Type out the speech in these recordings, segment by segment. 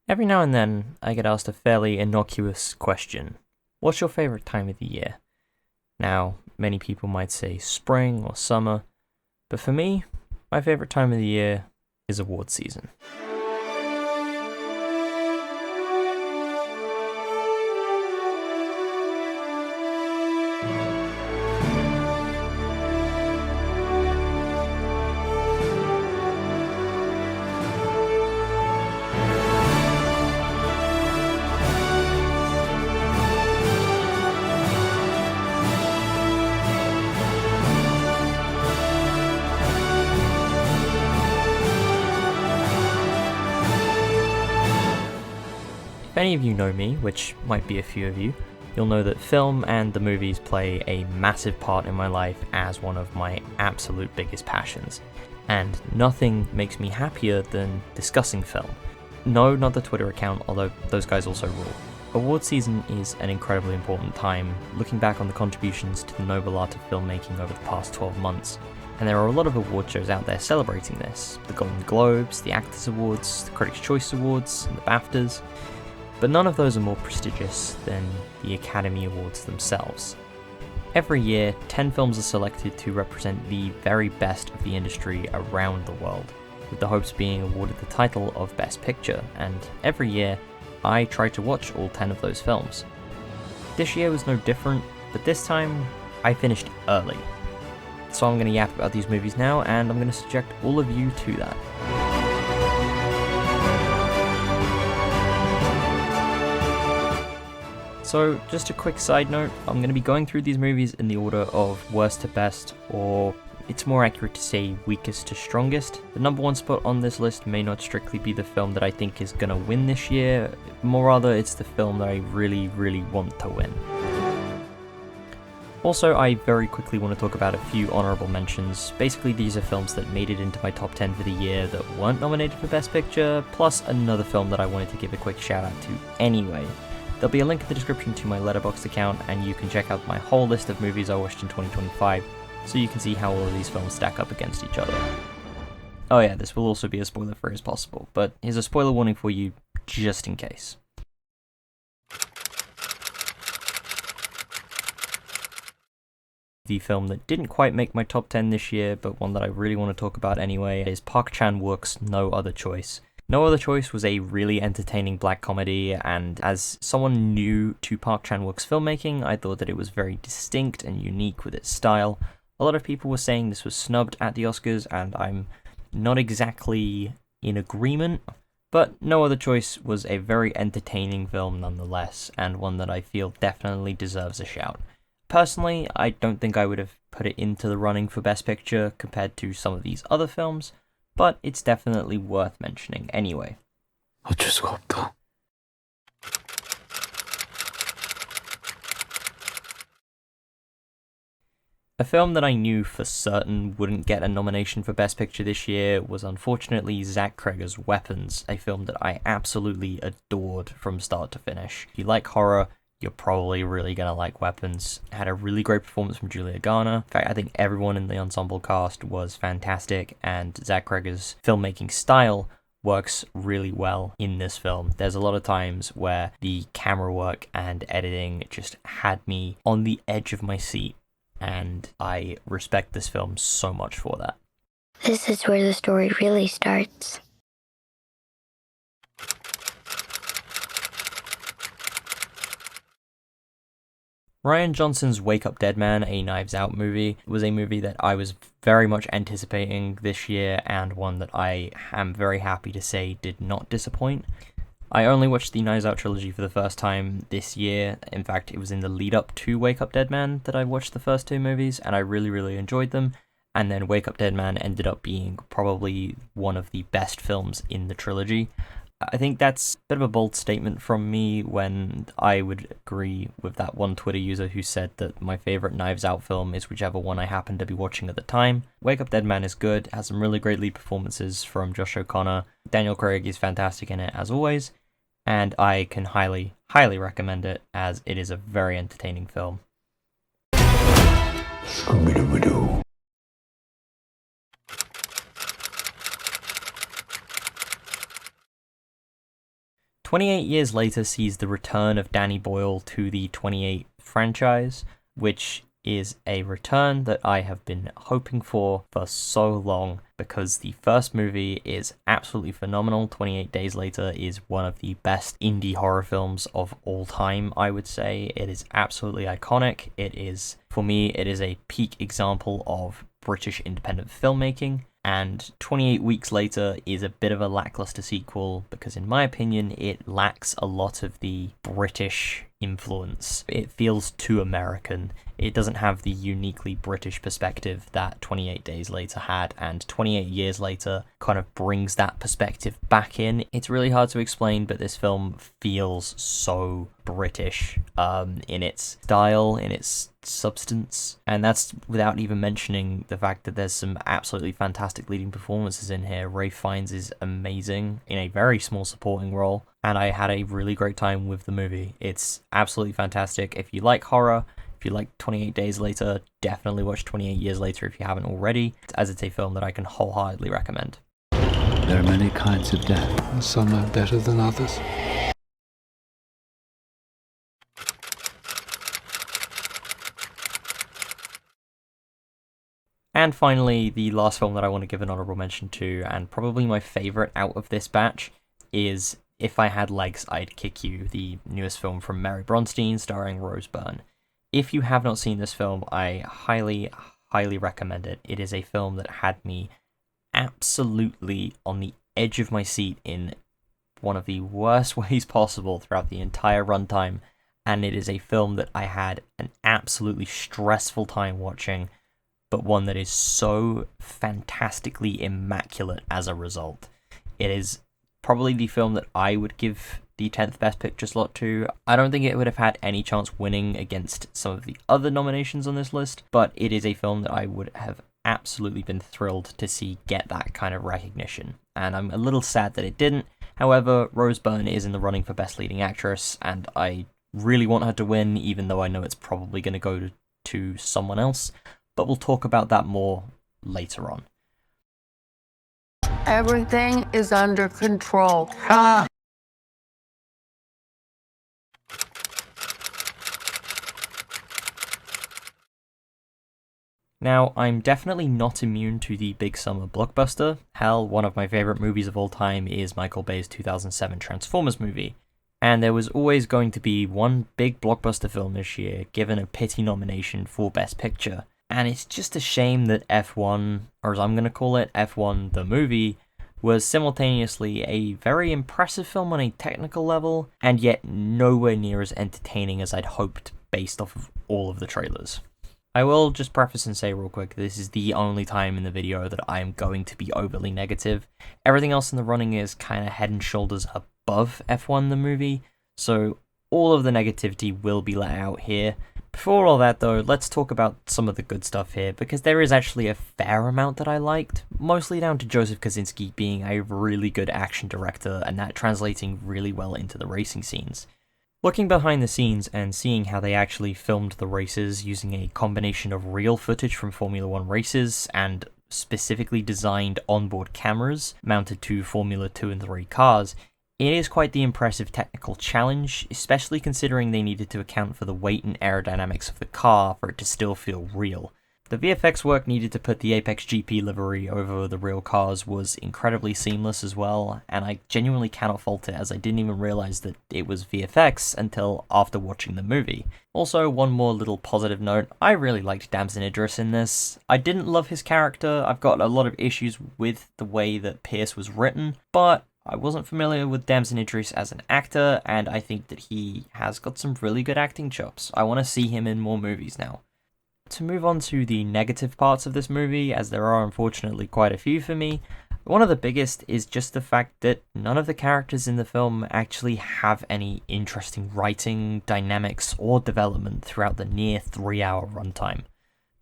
Every now and then, I get asked a fairly innocuous question. What's your favourite time of the year? Now, many people might say spring or summer, but for me, my favourite time of the year is award season. If any of you know me, which might be a few of you, you'll know that film and the movies play a massive part in my life as one of my absolute biggest passions. And nothing makes me happier than discussing film. No, not the Twitter account, although those guys also rule. Award season is an incredibly important time, looking back on the contributions to the noble art of filmmaking over the past 12 months. And there are a lot of award shows out there celebrating this. The Golden Globes, the Actors Awards, the Critics' Choice Awards, and the BAFTAs. But none of those are more prestigious than the Academy Awards themselves. Every year, 10 films are selected to represent the very best of the industry around the world, with the hopes being awarded the title of Best Picture, and every year, I try to watch all 10 of those films. This year was no different, but this time, I finished early. So I'm going to yap about these movies now, and I'm going to subject all of you to that. So, just a quick side note, I'm going to be going through these movies in the order of worst to best, or it's more accurate to say weakest to strongest. The number one spot on this list may not strictly be the film that I think is going to win this year, more rather it's the film that I really, really want to win. Also, I very quickly want to talk about a few honourable mentions. Basically, these are films that made it into my top 10 for the year that weren't nominated for Best Picture, plus another film that I wanted to give a quick shout out to anyway. There'll be a link in the description to my Letterboxd account, and you can check out my whole list of movies I watched in 2025, so you can see how all of these films stack up against each other. Oh yeah, this will also be as spoiler-free as possible, but here's a spoiler warning for you, just in case. The film that didn't quite make my top 10 this year, but one that I really want to talk about anyway, is Park Chan-wook's No Other Choice. No Other Choice was a really entertaining black comedy, and as someone new to Park Chan-wook's filmmaking, I thought that it was very distinct and unique with its style. A lot of people were saying this was snubbed at the Oscars, and I'm not exactly in agreement, but No Other Choice was a very entertaining film nonetheless, and one that I feel definitely deserves a shout. Personally, I don't think I would have put it into the running for Best Picture compared to some of these other films, but it's definitely worth mentioning anyway. 어쩔 수가 없다. A film that I knew for certain wouldn't get a nomination for Best Picture this year was unfortunately Zach Cregger's Weapons, a film that I absolutely adored from start to finish. If you like horror, you're probably really gonna like Weapons. It had a really great performance from Julia Garner. In fact, I think everyone in the ensemble cast was fantastic, and Zach Cregger's filmmaking style works really well in this film. There's a lot of times where the camera work and editing just had me on the edge of my seat, and I respect this film so much for that. This is where the story really starts. Rian Johnson's Wake Up Dead Man, a Knives Out movie, was a movie that I was very much anticipating this year, and one that I am very happy to say did not disappoint. I only watched the Knives Out trilogy for the first time this year. In fact, it was in the lead up to Wake Up Dead Man that I watched the first two movies, and I really, really enjoyed them. And then Wake Up Dead Man ended up being probably one of the best films in the trilogy. I think that's a bit of a bold statement from me when I would agree with that one Twitter user who said that my favourite Knives Out film is whichever one I happen to be watching at the time. Wake Up Dead Man is good, has some really great lead performances from Josh O'Connor. Daniel Craig is fantastic in it as always, and I can highly, highly recommend it as it is a very entertaining film. Scooby-Doo. 28 years later sees the return of Danny Boyle to the 28 franchise, which is a return that I have been hoping for so long, because the first movie is absolutely phenomenal. 28 Days Later is one of the best indie horror films of all time, I would say. It is absolutely iconic. For me, it is a peak example of British independent filmmaking. And 28 Weeks Later is a bit of a lackluster sequel because, in my opinion, it lacks a lot of the British influence. It feels too American. It doesn't have the uniquely British perspective that 28 Days Later had, and 28 Years Later kind of brings that perspective back in. It's really hard to explain, but this film feels so British in its style, in its substance, and that's without even mentioning the fact that there's some absolutely fantastic leading performances in here. Ralph Fiennes is amazing in a very small supporting role, and I had a really great time with the movie. It's absolutely fantastic. If you like horror, if you like 28 Days Later, definitely watch 28 Years Later if you haven't already, as it's a film that I can wholeheartedly recommend. There are many kinds of death, and some are better than others. And finally, the last film that I want to give an honorable mention to, and probably my favorite out of this batch, is If I Had Legs, I'd Kick You, the newest film from Mary Bronstein starring Rose Byrne. If you have not seen this film, I highly, highly recommend it. It is a film that had me absolutely on the edge of my seat in one of the worst ways possible throughout the entire runtime, and it is a film that I had an absolutely stressful time watching, but one that is so fantastically immaculate as a result. It is probably the film that I would give the 10th Best Picture slot to. I don't think it would have had any chance winning against some of the other nominations on this list, but it is a film that I would have absolutely been thrilled to see get that kind of recognition, and I'm a little sad that it didn't. However, Rose Byrne is in the running for Best Leading Actress, and I really want her to win, even though I know it's probably going to go to someone else, but we'll talk about that more later on. Everything is under control. Now, I'm definitely not immune to the big summer blockbuster. Hell, one of my favorite movies of all time is Michael Bay's 2007 Transformers movie. And there was always going to be one big blockbuster film this year given a pity nomination for Best Picture. And it's just a shame that F1, or as I'm going to call it, F1 the movie, was simultaneously a very impressive film on a technical level, and yet nowhere near as entertaining as I'd hoped based off of all of the trailers. I will just preface and say real quick, this is the only time in the video that I am going to be overly negative. Everything else in the running is kind of head and shoulders above F1 the movie, so all of the negativity will be let out here. Before all that though, let's talk about some of the good stuff here, because there is actually a fair amount that I liked, mostly down to Joseph Kosinski being a really good action director and that translating really well into the racing scenes. Looking behind the scenes and seeing how they actually filmed the races using a combination of real footage from Formula 1 races and specifically designed onboard cameras mounted to Formula 2 and 3 cars, it is quite the impressive technical challenge, especially considering they needed to account for the weight and aerodynamics of the car for it to still feel real. The VFX work needed to put the Apex GP livery over the real cars was incredibly seamless as well, and I genuinely cannot fault it, as I didn't even realize that it was VFX until after watching the movie. Also, one more little positive note, I really liked Damson Idris in this. I didn't love his character, I've got a lot of issues with the way that Pierce was written, but I wasn't familiar with Damson Idris as an actor, and I think that he has got some really good acting chops. I want to see him in more movies now. To move on to the negative parts of this movie, as there are unfortunately quite a few for me, one of the biggest is just the fact that none of the characters in the film actually have any interesting writing, dynamics, or development throughout the near 3-hour runtime.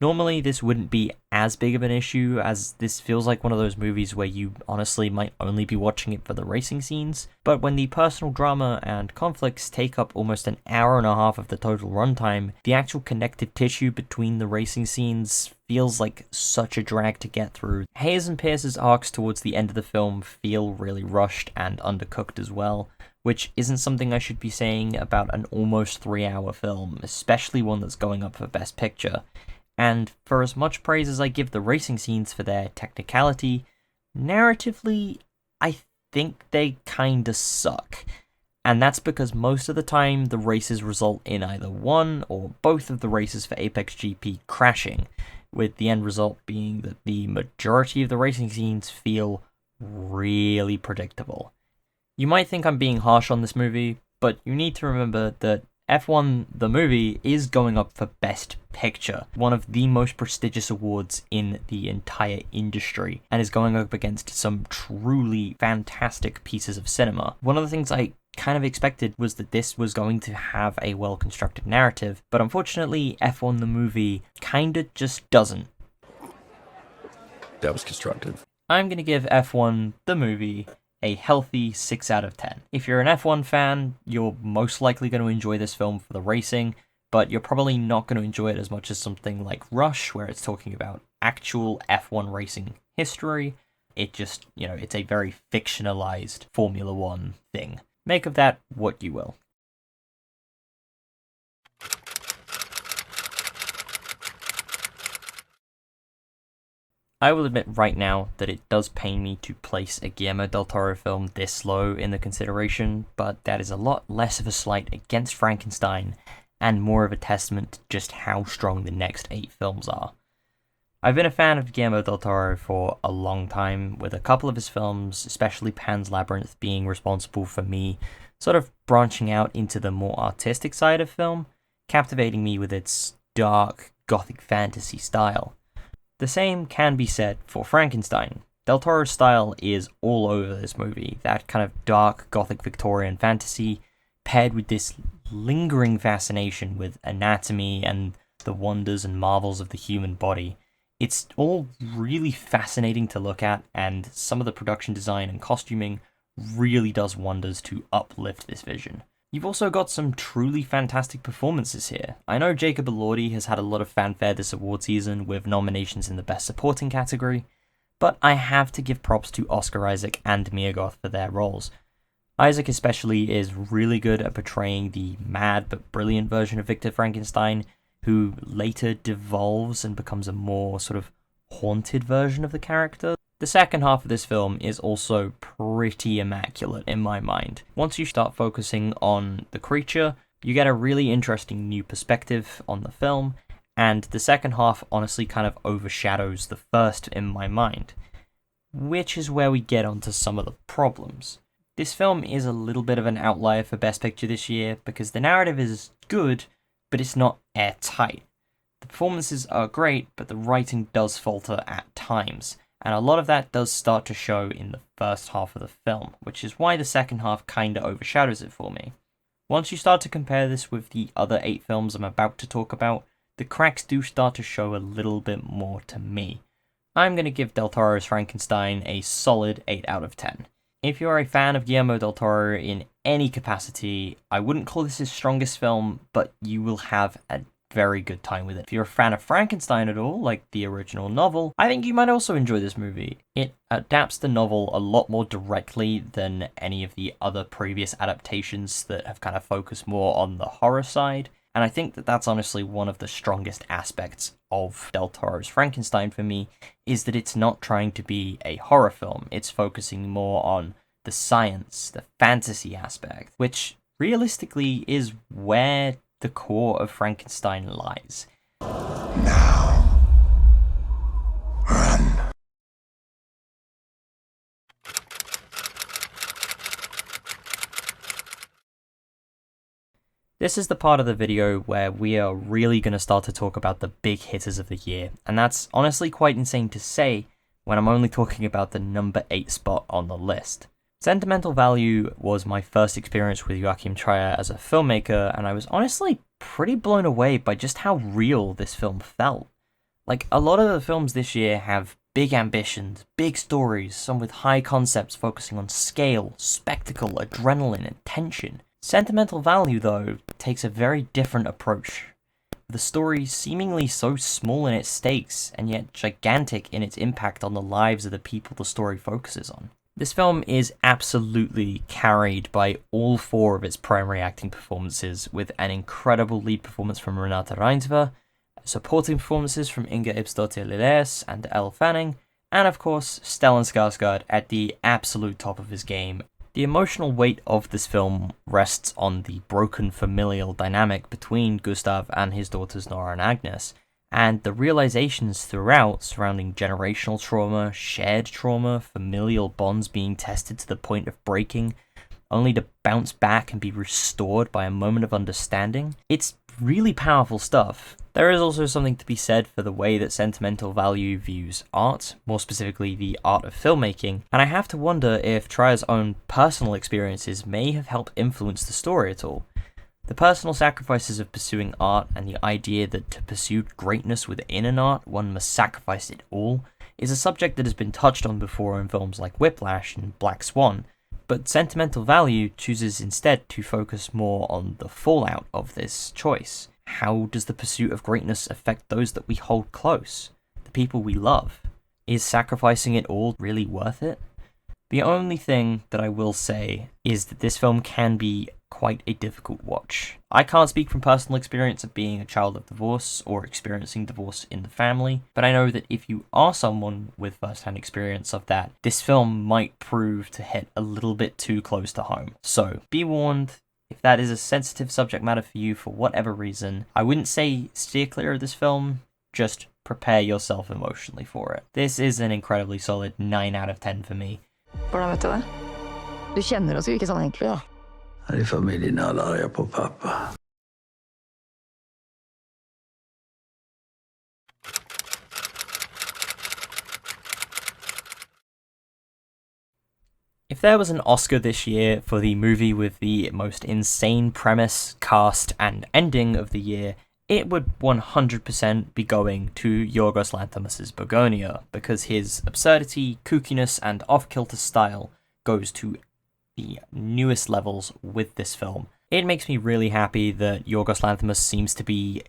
Normally, this wouldn't be as big of an issue, as this feels like one of those movies where you honestly might only be watching it for the racing scenes, but when the personal drama and conflicts take up almost an hour and a half of the total runtime, the actual connective tissue between the racing scenes feels like such a drag to get through. Hayes and Pierce's arcs towards the end of the film feel really rushed and undercooked as well, which isn't something I should be saying about an almost 3-hour film, especially one that's going up for Best Picture. And for as much praise as I give the racing scenes for their technicality, narratively, I think they kinda suck. And that's because most of the time the races result in either one or both of the races for Apex GP crashing, with the end result being that the majority of the racing scenes feel really predictable. You might think I'm being harsh on this movie, but you need to remember that F1 the movie is going up for Best Picture, one of the most prestigious awards in the entire industry, and is going up against some truly fantastic pieces of cinema. One of the things I kind of expected was that this was going to have a well-constructed narrative, but unfortunately F1 the movie kinda just doesn't. That was constructive. I'm gonna give F1 the movie a healthy 6 out of 10. If you're an F1 fan, you're most likely going to enjoy this film for the racing, but you're probably not going to enjoy it as much as something like Rush, where it's talking about actual F1 racing history. It just, it's a very fictionalized Formula One thing. Make of that what you will. I will admit right now that it does pain me to place a Guillermo del Toro film this low in the consideration, but that is a lot less of a slight against Frankenstein and more of a testament to just how strong the next 8 films are. I've been a fan of Guillermo del Toro for a long time, with a couple of his films, especially Pan's Labyrinth, being responsible for me sort of branching out into the more artistic side of film, captivating me with its dark, gothic fantasy style. The same can be said for Frankenstein. Del Toro's style is all over this movie, that kind of dark, gothic Victorian fantasy, paired with this lingering fascination with anatomy and the wonders and marvels of the human body. It's all really fascinating to look at, and some of the production design and costuming really does wonders to uplift this vision. You've also got some truly fantastic performances here. I know Jacob Elordi has had a lot of fanfare this award season with nominations in the Best Supporting category, but I have to give props to Oscar Isaac and Mia Goth for their roles. Isaac especially is really good at portraying the mad but brilliant version of Victor Frankenstein, who later devolves and becomes a more sort of haunted version of the character. The second half of this film is also pretty immaculate in my mind. Once you start focusing on the creature, you get a really interesting new perspective on the film, and the second half honestly kind of overshadows the first in my mind, which is where we get onto some of the problems. This film is a little bit of an outlier for Best Picture this year because the narrative is good, but it's not airtight. The performances are great, but the writing does falter at times, and a lot of that does start to show in the first half of the film, which is why the second half kinda overshadows it for me. Once you start to compare this with the other 8 films I'm about to talk about, the cracks do start to show a little bit more to me. I'm going to give Del Toro's Frankenstein a solid 8 out of 10. If you're a fan of Guillermo del Toro in any capacity, I wouldn't call this his strongest film, but you will have a very good time with it. If you're a fan of Frankenstein at all, like the original novel, I think you might also enjoy this movie. It adapts the novel a lot more directly than any of the other previous adaptations that have kind of focused more on the horror side, and I think that that's honestly one of the strongest aspects of Del Toro's Frankenstein for me, is that it's not trying to be a horror film. It's focusing more on the science, the fantasy aspect, which realistically is where the core of Frankenstein lies. Now, run. This is the part of the video where we are really going to start to talk about the big hitters of the year, and that's honestly quite insane to say when I'm only talking about the number 8 spot on the list. Sentimental Value was my first experience with Joachim Trier as a filmmaker, and I was honestly pretty blown away by just how real this film felt. Like, a lot of the films this year have big ambitions, big stories, some with high concepts focusing on scale, spectacle, adrenaline, and tension. Sentimental Value, though, takes a very different approach. The story seemingly so small in its stakes, and yet gigantic in its impact on the lives of the people the story focuses on. This film is absolutely carried by all four of its primary acting performances, with an incredible lead performance from Renata Reinsve, supporting performances from Inga Ipsdottir-Liljes and Elle Fanning, and of course Stellan Skarsgård at the absolute top of his game. The emotional weight of this film rests on the broken familial dynamic between Gustav and his daughters Nora and Agnes, and the realizations throughout surrounding generational trauma, shared trauma, familial bonds being tested to the point of breaking, only to bounce back and be restored by a moment of understanding. It's really powerful stuff. There is also something to be said for the way that Sentimental Value views art, more specifically the art of filmmaking, and I have to wonder if Trier's own personal experiences may have helped influence the story at all. The personal sacrifices of pursuing art and the idea that to pursue greatness within an art, one must sacrifice it all, is a subject that has been touched on before in films like Whiplash and Black Swan, but Sentimental Value chooses instead to focus more on the fallout of this choice. How does the pursuit of greatness affect those that we hold close, the people we love? Is sacrificing it all really worth it? The only thing that I will say is that this film can be quite a difficult watch. I can't speak from personal experience of being a child of divorce or experiencing divorce in the family, but I know that if you are someone with first-hand experience of that, this film might prove to hit a little bit too close to home. So be warned, if that is a sensitive subject matter for you for whatever reason, I wouldn't say steer clear of this film, just prepare yourself emotionally for it. This is an incredibly solid 9 out of 10 for me. Hvordan vet du det? Du kjenner oss jo ikke sånn egentlig, da. Her i familien er alle arga på pappa. If there was an Oscar this year for the movie with the most insane premise, cast, and ending of the year, it would 100% be going to Yorgos Lanthimos' Bugonia, because his absurdity, kookiness, and off-kilter style goes to the newest levels with this film. It makes me really happy that Yorgos Lanthimos seems to be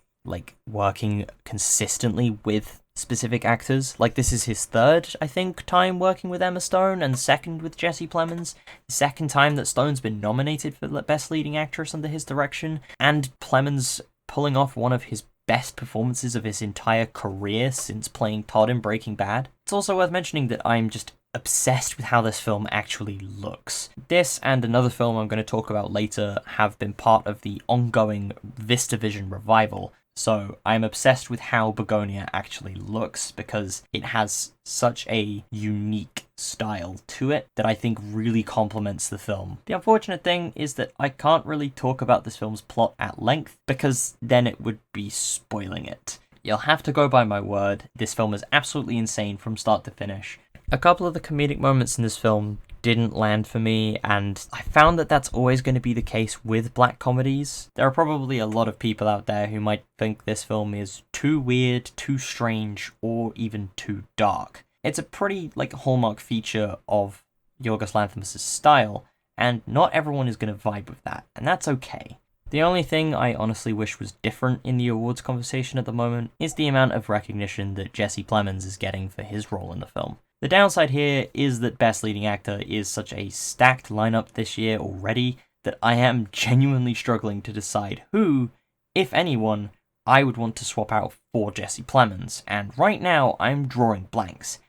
working consistently with specific actors. This is his third, I think, time working with Emma Stone, and second with Jesse Plemons. The second time that Stone's been nominated for Best Leading Actress under his direction, and Plemons pulling off one of his best performances of his entire career since playing Todd in Breaking Bad. It's also worth mentioning that I'm just obsessed with how this film actually looks. This and another film I'm going to talk about later have been part of the ongoing VistaVision revival, so I'm obsessed with how Bugonia actually looks because it has such a unique style to it that I think really complements the film. The unfortunate thing is that I can't really talk about this film's plot at length because then it would be spoiling it. You'll have to go by my word, this film is absolutely insane from start to finish. A couple of the comedic moments in this film didn't land for me, and I found that that's always going to be the case with black comedies. There are probably a lot of people out there who might think this film is too weird, too strange, or even too dark. It's a pretty, hallmark feature of Yorgos Lanthimos' style, and not everyone is going to vibe with that, and that's okay. The only thing I honestly wish was different in the awards conversation at the moment is the amount of recognition that Jesse Plemons is getting for his role in the film. The downside here is that Best Leading Actor is such a stacked lineup this year already that I am genuinely struggling to decide who, if anyone, I would want to swap out for Jesse Plemons, and right now I'm drawing blanks.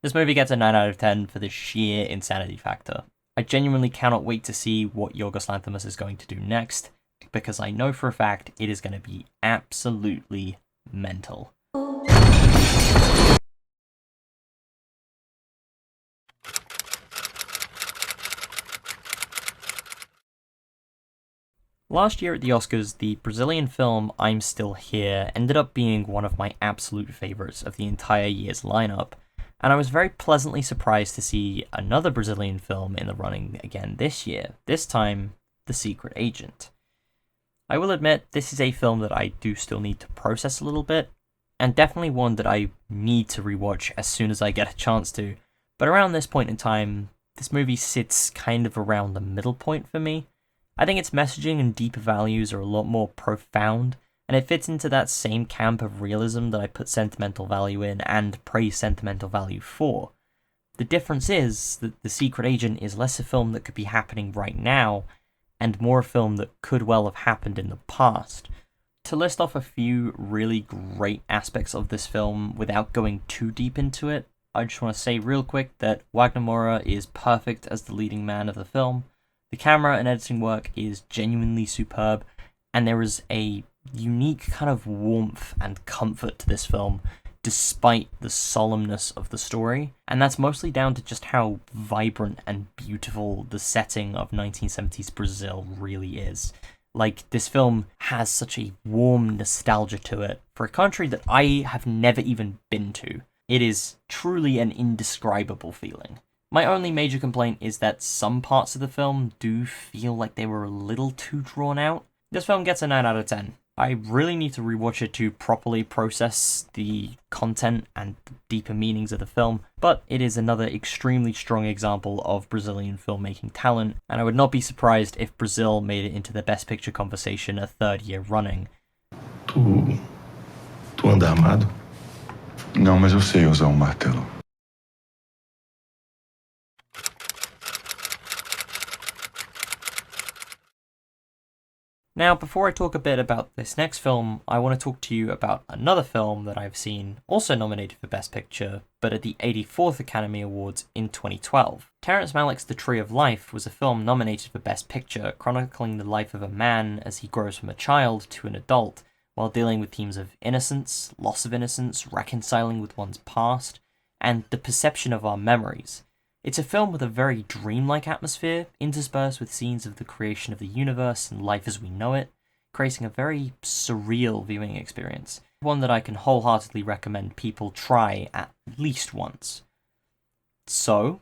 This movie gets a 9 out of 10 for the sheer insanity factor. I genuinely cannot wait to see what Yorgos Lanthimos is going to do next, because I know for a fact it is going to be absolutely mental. Last year at the Oscars, the Brazilian film I'm Still Here ended up being one of my absolute favourites of the entire year's lineup, and I was very pleasantly surprised to see another Brazilian film in the running again this year, this time The Secret Agent. I will admit, this is a film that I do still need to process a little bit, and definitely one that I need to rewatch as soon as I get a chance to, but around this point in time, this movie sits kind of around the middle point for me. I think its messaging and deeper values are a lot more profound, and it fits into that same camp of realism that I put Sentimental Value in and praise Sentimental Value for. The difference is that The Secret Agent is less a film that could be happening right now, and more a film that could well have happened in the past. To list off a few really great aspects of this film without going too deep into it, I just want to say real quick that Wagner Moura is perfect as the leading man of the film. The camera and editing work is genuinely superb, and there is a unique kind of warmth and comfort to this film, despite the solemnness of the story, and that's mostly down to just how vibrant and beautiful the setting of 1970s Brazil really is. Like, this film has such a warm nostalgia to it for a country that I have never even been to. It is truly an indescribable feeling. My only major complaint is that some parts of the film do feel like they were a little too drawn out. This film gets a 9 out of 10. I really need to rewatch it to properly process the content and the deeper meanings of the film, but it is another extremely strong example of Brazilian filmmaking talent, and I would not be surprised if Brazil made it into the Best Picture conversation a third year running. Tu anda armado? Não, mas eu sei usar martelo. Now, before I talk a bit about this next film, I want to talk to you about another film that I've seen, also nominated for Best Picture, but at the 84th Academy Awards in 2012. Terrence Malick's The Tree of Life was a film nominated for Best Picture, chronicling the life of a man as he grows from a child to an adult, while dealing with themes of innocence, loss of innocence, reconciling with one's past, and the perception of our memories. It's a film with a very dreamlike atmosphere, interspersed with scenes of the creation of the universe and life as we know it, creating a very surreal viewing experience. One that I can wholeheartedly recommend people try at least once. So,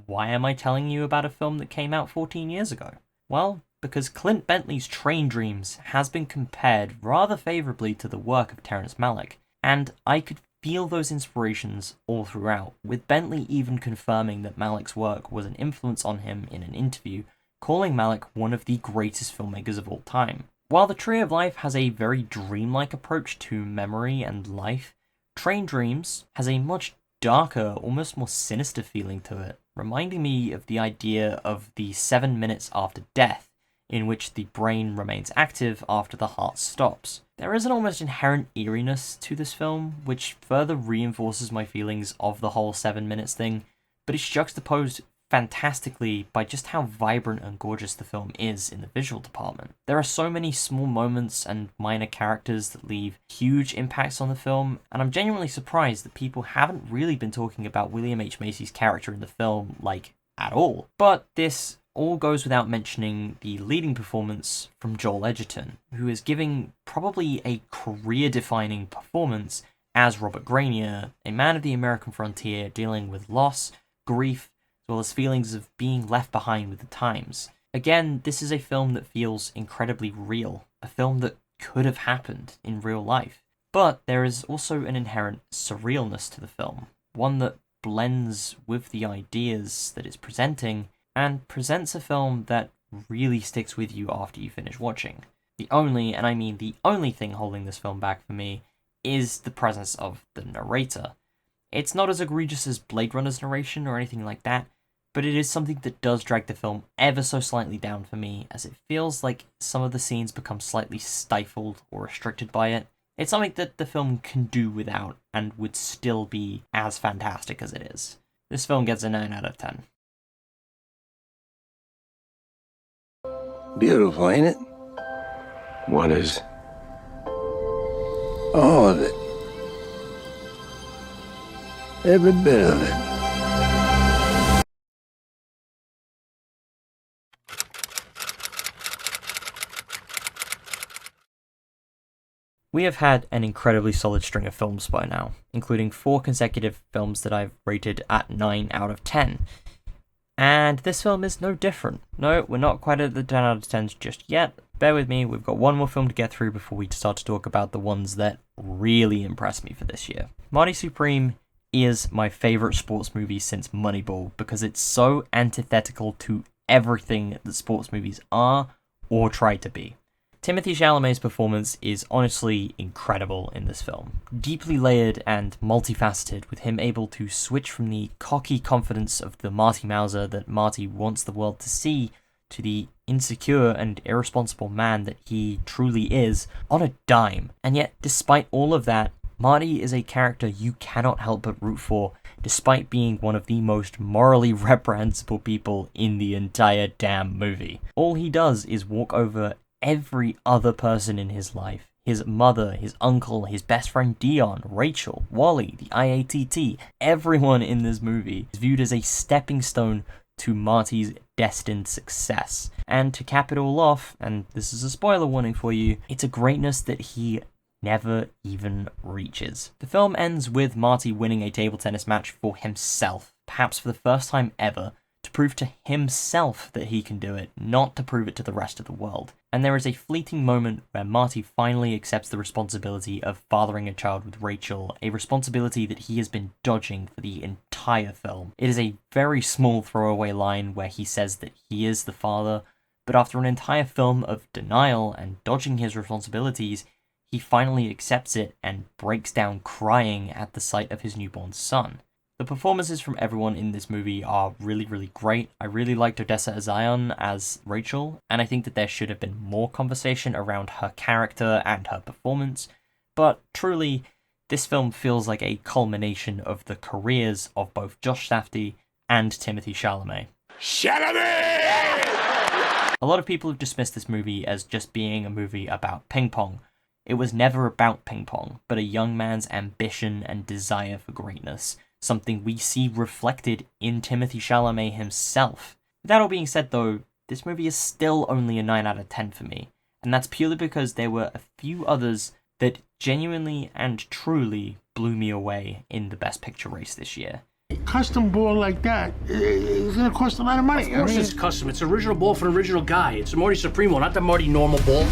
why am I telling you about a film that came out 14 years ago? Well, because Clint Bentley's Train Dreams has been compared rather favourably to the work of Terrence Malick, and I could feel those inspirations all throughout, with Bentley even confirming that Malick's work was an influence on him in an interview, calling Malick one of the greatest filmmakers of all time. While The Tree of Life has a very dreamlike approach to memory and life, Train Dreams has a much darker, almost more sinister feeling to it, reminding me of the idea of the 7 minutes after death, in which the brain remains active after the heart stops. There is an almost inherent eeriness to this film, which further reinforces my feelings of the whole 7 minutes thing, but it's juxtaposed fantastically by just how vibrant and gorgeous the film is in the visual department. There are so many small moments and minor characters that leave huge impacts on the film, and I'm genuinely surprised that people haven't really been talking about William H. Macy's character in the film, like, at all. But this all goes without mentioning the leading performance from Joel Edgerton, who is giving probably a career-defining performance as Robert Granier, a man of the American frontier dealing with loss, grief, as well as feelings of being left behind with the times. Again, this is a film that feels incredibly real, a film that could have happened in real life. But there is also an inherent surrealness to the film, one that blends with the ideas that it's presenting, and presents a film that really sticks with you after you finish watching. The only, and I mean the only thing holding this film back for me, is the presence of the narrator. It's not as egregious as Blade Runner's narration or anything like that, but it is something that does drag the film ever so slightly down for me, as it feels like some of the scenes become slightly stifled or restricted by it. It's something that the film can do without, and would still be as fantastic as it is. This film gets a 9 out of 10. Beautiful, ain't it? What is? All of it. Every bit of it. We have had an incredibly solid string of films by now, including 4 consecutive films that I've rated at 9 out of 10. And this film is no different. No, we're not quite at the 10 out of 10s just yet. Bear with me, we've got one more film to get through before we start to talk about the ones that really impressed me for this year. Marty Supreme is my favourite sports movie since Moneyball, because it's so antithetical to everything that sports movies are or try to be. Timothée Chalamet's performance is honestly incredible in this film. Deeply layered and multifaceted, with him able to switch from the cocky confidence of the Marty Mauser that Marty wants the world to see to the insecure and irresponsible man that he truly is on a dime. And yet, despite all of that, Marty is a character you cannot help but root for, despite being one of the most morally reprehensible people in the entire damn movie. All he does is walk over every other person in his life. His mother, his uncle, his best friend Dion, Rachel, Wally, the IATT, everyone in this movie is viewed as a stepping stone to Marty's destined success. And to cap it all off, and this is a spoiler warning for you, it's a greatness that he never even reaches. The film ends with Marty winning a table tennis match for himself, perhaps for the first time ever, to prove to himself that he can do it, not to prove it to the rest of the world. And there is a fleeting moment where Marty finally accepts the responsibility of fathering a child with Rachel, a responsibility that he has been dodging for the entire film. It is a very small throwaway line where he says that he is the father, but after an entire film of denial and dodging his responsibilities, he finally accepts it and breaks down crying at the sight of his newborn son. The performances from everyone in this movie are really, really great. I really liked Odessa Azion as Rachel, and I think that there should have been more conversation around her character and her performance, but truly, this film feels like a culmination of the careers of both Josh Safdie and Timothée Chalamet. Chalamet! A lot of people have dismissed this movie as just being a movie about ping pong. It was never about ping pong, but a young man's ambition and desire for greatness, something we see reflected in Timothée Chalamet himself. With that all being said though, this movie is still only a 9 out of 10 for me, and that's purely because there were a few others that genuinely and truly blew me away in the Best Picture race this year. Custom ball like that is gonna cost a lot of money. Of course it's custom. It's an original ball for an original guy. It's a Marty Supreme one, not the Marty normal ball.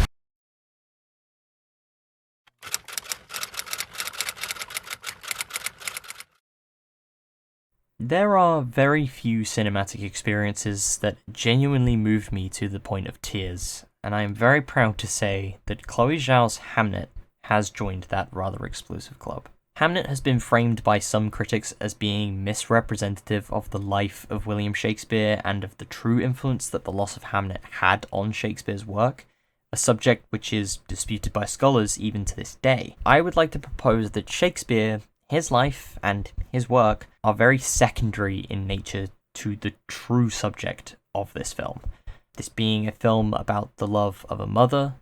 There are very few cinematic experiences that genuinely moved me to the point of tears, and I am very proud to say that Chloe Zhao's Hamnet has joined that rather exclusive club. Hamnet has been framed by some critics as being misrepresentative of the life of William Shakespeare and of the true influence that the loss of Hamnet had on Shakespeare's work, a subject which is disputed by scholars even to this day. I would like to propose that Shakespeare, his life and his work, are very secondary in nature to the true subject of this film. This being a film about the love of a mother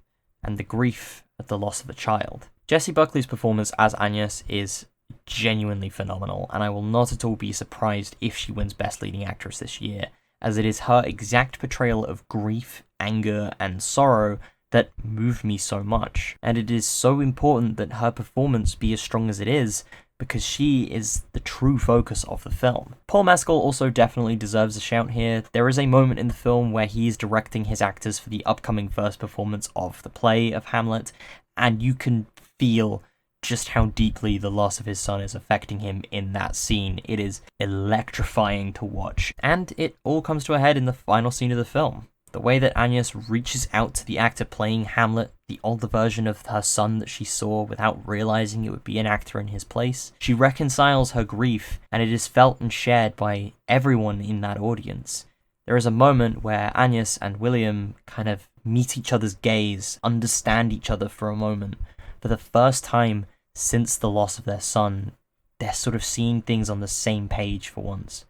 and the grief at the loss of a child. Jessie Buckley's performance as Agnes is genuinely phenomenal, and I will not at all be surprised if she wins Best Leading Actress this year, as it is her exact portrayal of grief, anger, and sorrow that moved me so much. And it is so important that her performance be as strong as it is, because she is the true focus of the film. Paul Mescal also definitely deserves a shout here. There is a moment in the film where he is directing his actors for the upcoming first performance of the play of Hamlet, and you can feel just how deeply the loss of his son is affecting him in that scene. It is electrifying to watch, and it all comes to a head in the final scene of the film. The way that Agnes reaches out to the actor playing Hamlet, the older version of her son that she saw without realizing it would be an actor in his place. She reconciles her grief, and it is felt and shared by everyone in that audience. There is a moment where Agnes and William kind of meet each other's gaze, understand each other for a moment. For the first time since the loss of their son, they're sort of seeing things on the same page for once.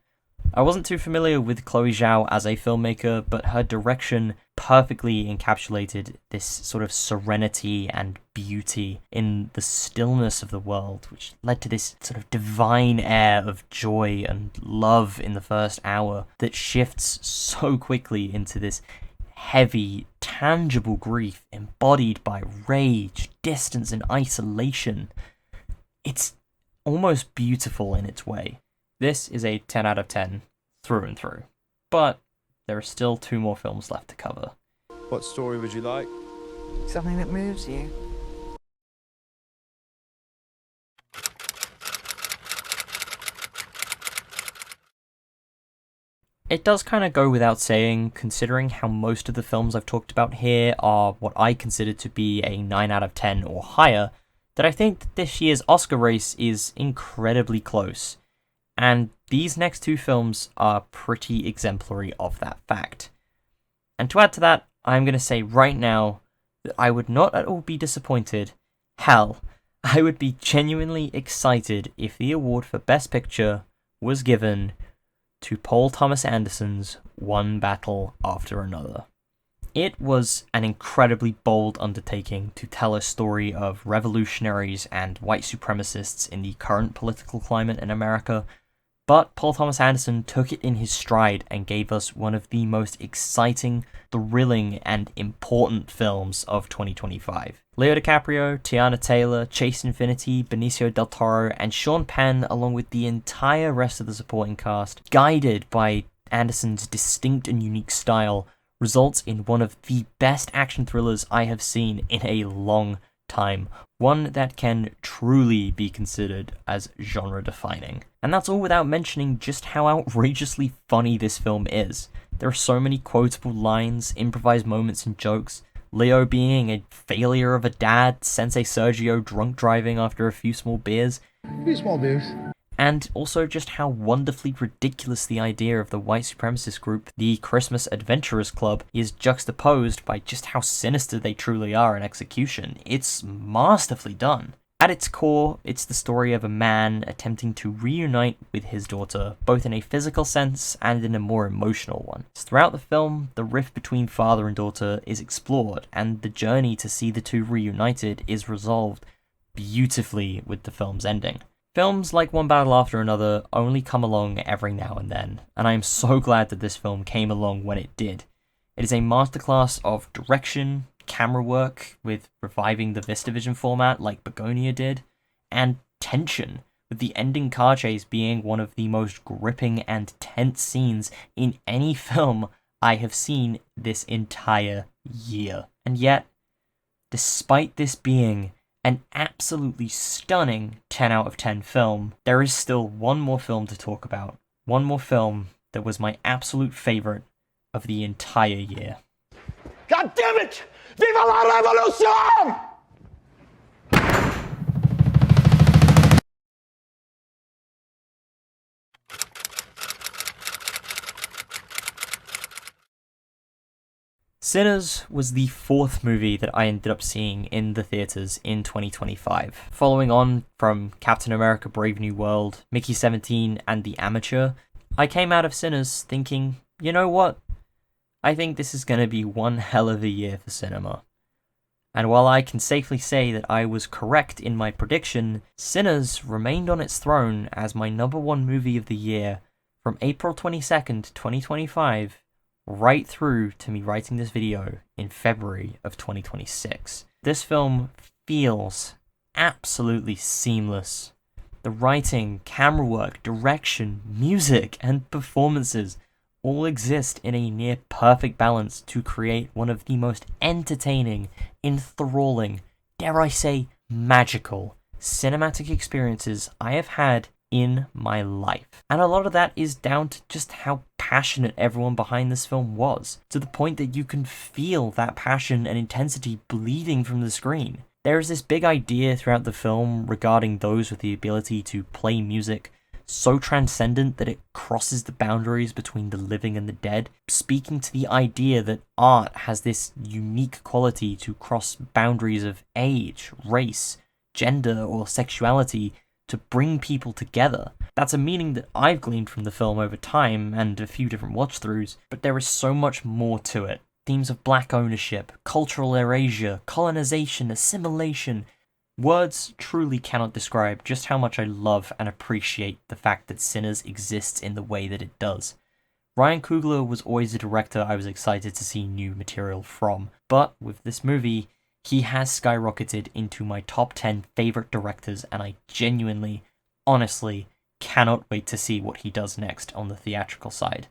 I wasn't too familiar with Chloe Zhao as a filmmaker, but her direction perfectly encapsulated this sort of serenity and beauty in the stillness of the world, which led to this sort of divine air of joy and love in the first hour that shifts so quickly into this heavy, tangible grief embodied by rage, distance, and isolation. It's almost beautiful in its way. This is a 10 out of 10 through and through, but there are still 2 more films left to cover. What story would you like? Something that moves you. it does kind of go without saying, considering how most of the films I've talked about here are what I consider to be a 9 out of 10 or higher, that I think that this year's Oscar race is incredibly close. And these next two films are pretty exemplary of that fact. And to add to that, I'm going to say right now that I would not at all be disappointed. Hell, I would be genuinely excited if the award for Best Picture was given to Paul Thomas Anderson's One Battle After Another. It was an incredibly bold undertaking to tell a story of revolutionaries and white supremacists in the current political climate in America, but Paul Thomas Anderson took it in his stride and gave us one of the most exciting, thrilling, and important films of 2025. Leo DiCaprio, Tiana Taylor, Chase Infinity, Benicio del Toro, and Sean Penn, along with the entire rest of the supporting cast, guided by Anderson's distinct and unique style, results in one of the best action thrillers I have seen in a long time. One that can truly be considered as genre-defining. And that's all without mentioning just how outrageously funny this film is. There are so many quotable lines, improvised moments and jokes, Leo being a failure of a dad, Sensei Sergio drunk driving after a few small beers. And also just how wonderfully ridiculous the idea of the white supremacist group, the Christmas Adventurers Club, is juxtaposed by just how sinister they truly are in execution. It's masterfully done. At its core, it's the story of a man attempting to reunite with his daughter, both in a physical sense and in a more emotional one. Throughout the film, the rift between father and daughter is explored, and the journey to see the two reunited is resolved beautifully with the film's ending. Films like One Battle After Another only come along every now and then, and I am so glad that this film came along when it did. It is a masterclass of direction, camera work, with reviving the VistaVision format like Bugonia did, and tension, with the ending car chase being one of the most gripping and tense scenes in any film I have seen this entire year. And yet, despite this being an absolutely stunning 10 out of 10 film, there is still one more film to talk about. One more film that was my absolute favorite of the entire year. God damn it! Viva la revolution! Sinners was the fourth movie that I ended up seeing in the theaters in 2025. Following on from Captain America Brave New World, Mickey 17, and The Amateur, I came out of Sinners thinking, you know what? I think this is going to be one hell of a year for cinema. And while I can safely say that I was correct in my prediction, Sinners remained on its throne as my number one movie of the year from April 22nd, 2025, right through to me writing this video in February of 2026. This film feels absolutely seamless. The writing, camera work, direction, music, and performances all exist in a near perfect balance to create one of the most entertaining, enthralling, dare I say, magical cinematic experiences I have had in my life. And a lot of that is down to just how passionate everyone behind this film was, to the point that you can feel that passion and intensity bleeding from the screen. There is this big idea throughout the film regarding those with the ability to play music so transcendent that it crosses the boundaries between the living and the dead, speaking to the idea that art has this unique quality to cross boundaries of age, race, gender, or sexuality to bring people together. That's a meaning that I've gleaned from the film over time and a few different watch-throughs, but there is so much more to it. Themes of black ownership, cultural erasure, colonization, assimilation. Words truly cannot describe just how much I love and appreciate the fact that Sinners exists in the way that it does. Ryan Coogler was always a director I was excited to see new material from, but with this movie, he has skyrocketed into my top 10 favorite directors, and I genuinely, honestly, cannot wait to see what he does next on the theatrical side.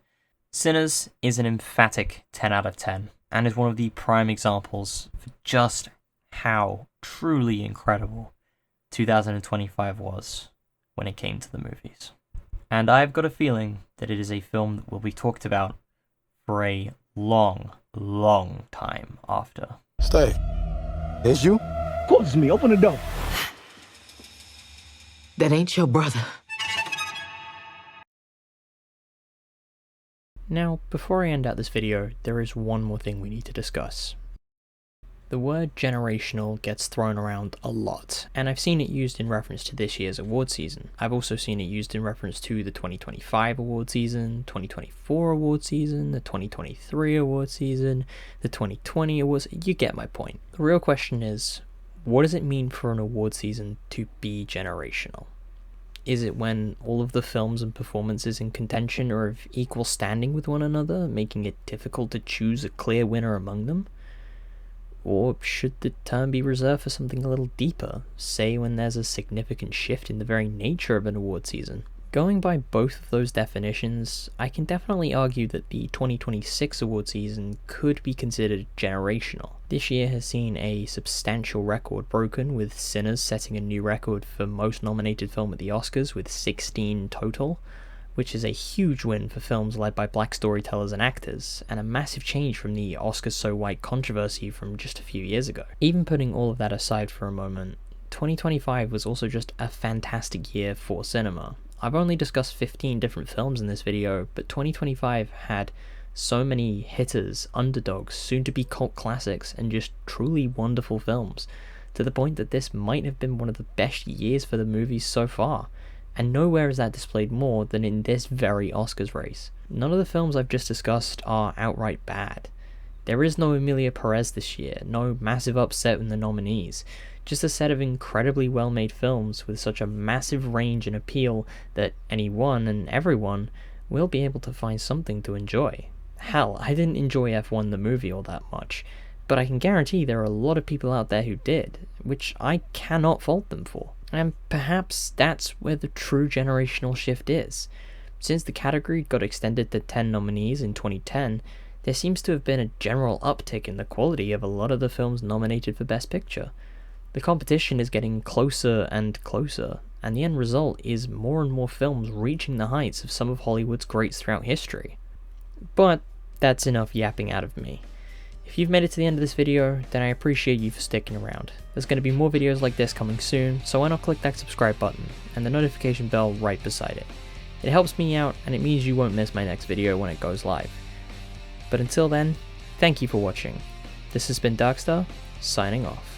Sinners is an emphatic 10 out of 10, and is one of the prime examples for just how truly incredible 2025 was when it came to the movies. And I've got a feeling that it is a film that will be talked about for a long, long time after. Stay. It's you? Of course it's me. Open the door. That ain't your brother. Now, before I end out this video, there is one more thing we need to discuss. The word generational gets thrown around a lot, and I've seen it used in reference to this year's award season. I've also seen it used in reference to the 2025 award season, 2024 award season, the 2023 award season, the 2020 awards. You get my point. The real question is, what does it mean for an award season to be generational? Is it when all of the films and performances in contention are of equal standing with one another, making it difficult to choose a clear winner among them? Or should the term be reserved for something a little deeper, say when there's a significant shift in the very nature of an award season? Going by both of those definitions, I can definitely argue that the 2026 award season could be considered generational. This year has seen a substantial record broken, with Sinners setting a new record for most nominated film at the Oscars with 16 total, which is a huge win for films led by black storytellers and actors, and a massive change from the Oscars So White controversy from just a few years ago. Even putting all of that aside for a moment, 2025 was also just a fantastic year for cinema. I've only discussed 15 different films in this video, but 2025 had so many hitters, underdogs, soon-to-be cult classics, and just truly wonderful films, to the point that this might have been one of the best years for the movies so far. And nowhere is that displayed more than in this very Oscars race. None of the films I've just discussed are outright bad. There is no Emilia Perez this year, no massive upset in the nominees, just a set of incredibly well-made films with such a massive range and appeal that anyone and everyone will be able to find something to enjoy. Hell, I didn't enjoy F1 the movie all that much, but I can guarantee there are a lot of people out there who did, which I cannot fault them for. And perhaps that's where the true generational shift is. Since the category got extended to 10 nominees in 2010, there seems to have been a general uptick in the quality of a lot of the films nominated for Best Picture. The competition is getting closer and closer, and the end result is more and more films reaching the heights of some of Hollywood's greats throughout history. But that's enough yapping out of me. If you've made it to the end of this video, then I appreciate you for sticking around. There's going to be more videos like this coming soon, so why not click that subscribe button and the notification bell right beside it. It helps me out, and it means you won't miss my next video when it goes live. But until then, thank you for watching. This has been Darkstar, signing off.